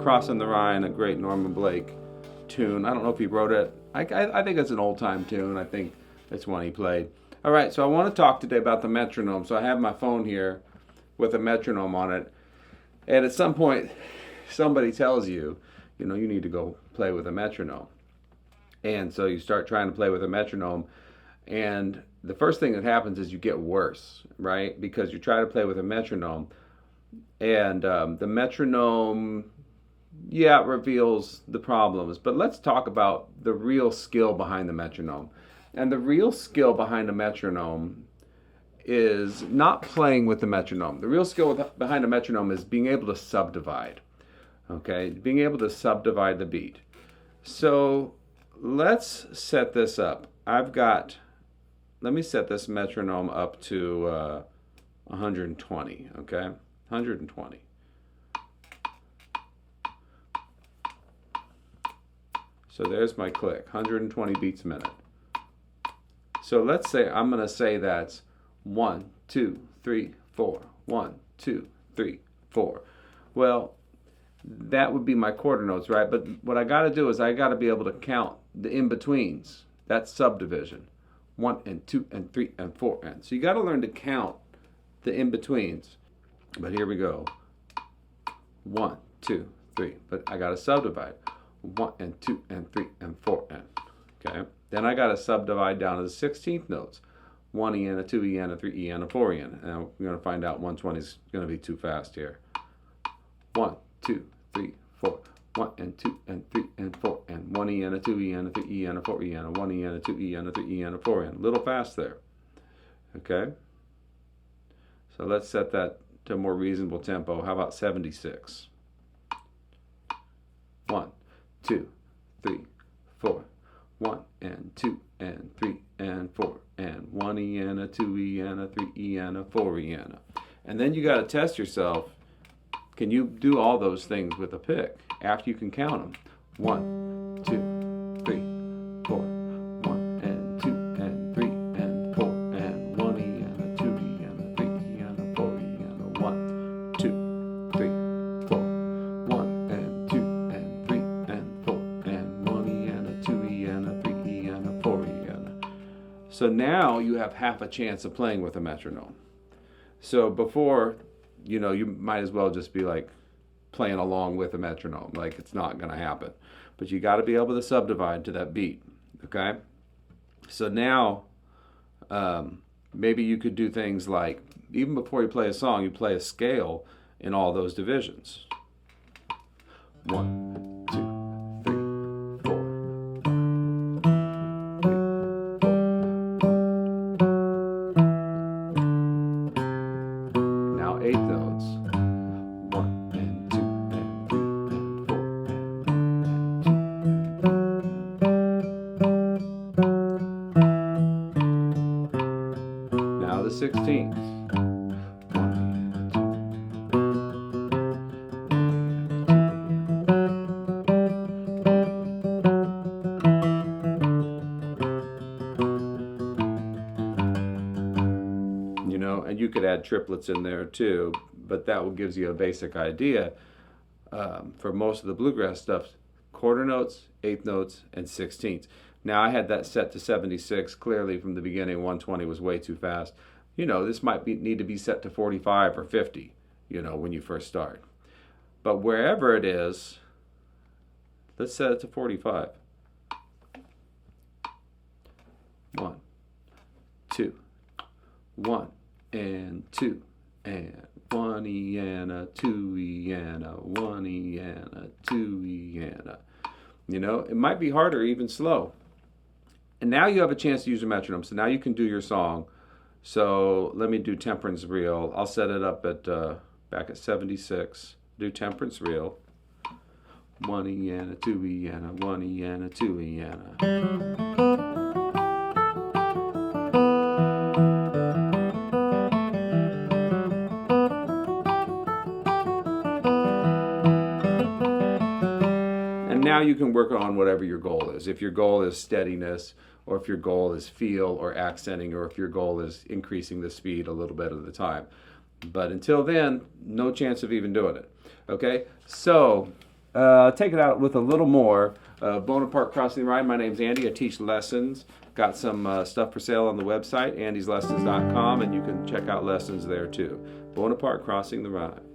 Crossing the Rhine, a great Norman Blake tune. I don't know if he wrote it. I think it's an old time tune. I think it's one he played. All right, so I want to talk today about the metronome. So I have my phone here with a metronome on it. And at some point, somebody tells you, you need to go play with a metronome. And so you start trying to play with a metronome. And the first thing that happens is you get worse, right? Because you try to play with a metronome. And the metronome, it reveals the problems. But let's talk about the real skill behind the metronome. And the real skill behind the metronome is not playing with the metronome. The real skill behind a metronome is being able to subdivide. Okay, being able to subdivide the beat. So let's set this up. Let me set this metronome up to 120, okay? 120. So there's my click, 120 beats a minute. So let's say, I'm gonna say that's 1, 2, 3, 4, 1, 2, 3, 4. Well, that would be my quarter notes, right? But what I gotta do is I gotta be able to count the in-betweens. That's subdivision. 1 and 2 and 3 and 4 and. So you gotta learn to count the in-betweens. But here we go. 1, 2, 3. But I gotta subdivide. 1 and 2 and 3 and 4 and. Okay? Then I gotta subdivide down to the 16th notes. 1 E and a 2 E and a 3 E and a 4 E and. Now we're gonna find out 120 is gonna be too fast here. 1, 2, 3, 4. 1 and 2 and 3 and 4 and 1 E and a 2 E and a 3 E and a 4 E and a 1 E and a 2 E and a 3 E and a 4 and. A little fast there. Okay? So let's set that to a more reasonable tempo. How about 76? 1, 2, 3, 4. 1 and 2 and 3 and 4 and 1 E and a 2 E and a 3 E and a 4 E and a. And then you got to test yourself. Can you do all those things with a pick after you can count them? 1, 2, 3, 4. 1 and 2 and 3 and 4 and 1 E and a 2 E and a 3 E and a 4 E and a 1, 2, 3, 4. 1 and 2 and 3 and 4 and 1 E and a 2 E and a 3 E and a 4 E and a. So now you have half a chance of playing with a metronome. So before, you might as well just be like playing along with a metronome. Like it's not going to happen. But you got to be able to subdivide to that beat. Okay? So now, maybe you could do things like, even before you play a song, you play a scale in all those divisions. 1, 2, 3, 4. 3, 4. Now 8 notes. 1 and 2 and 3 and 4 and 2. Now the 16th. And you could add triplets in there too, but that will gives you a basic idea. For most of the bluegrass stuff, quarter notes, eighth notes, and 16ths. Now I had that set to 76. Clearly from the beginning, 120 was way too fast. This might need to be set to 45 or 50, when you first start. But wherever it is, let's set it to 45. 1, 2, 1 and 2 and 1 E and a 2 E and a 1 E and a 2 E and a. It might be harder, even slow. And now you have a chance to use a metronome. So now you can do your song. So let me do Temperance Reel. I'll set it up at back at 76. Do Temperance Reel. 1 E and a 2 E and a 1 E and a 2 E and a. Now you can work on whatever your goal is. If your goal is steadiness, or if your goal is feel or accenting, or if your goal is increasing the speed a little bit at a time. But until then, no chance of even doing it. Okay? So take it out with a little more. Bonaparte Crossing the Rhine. My name's Andy. I teach lessons. Got some stuff for sale on the website, andyslessons.com, and you can check out lessons there too. Bonaparte Crossing the Rhine.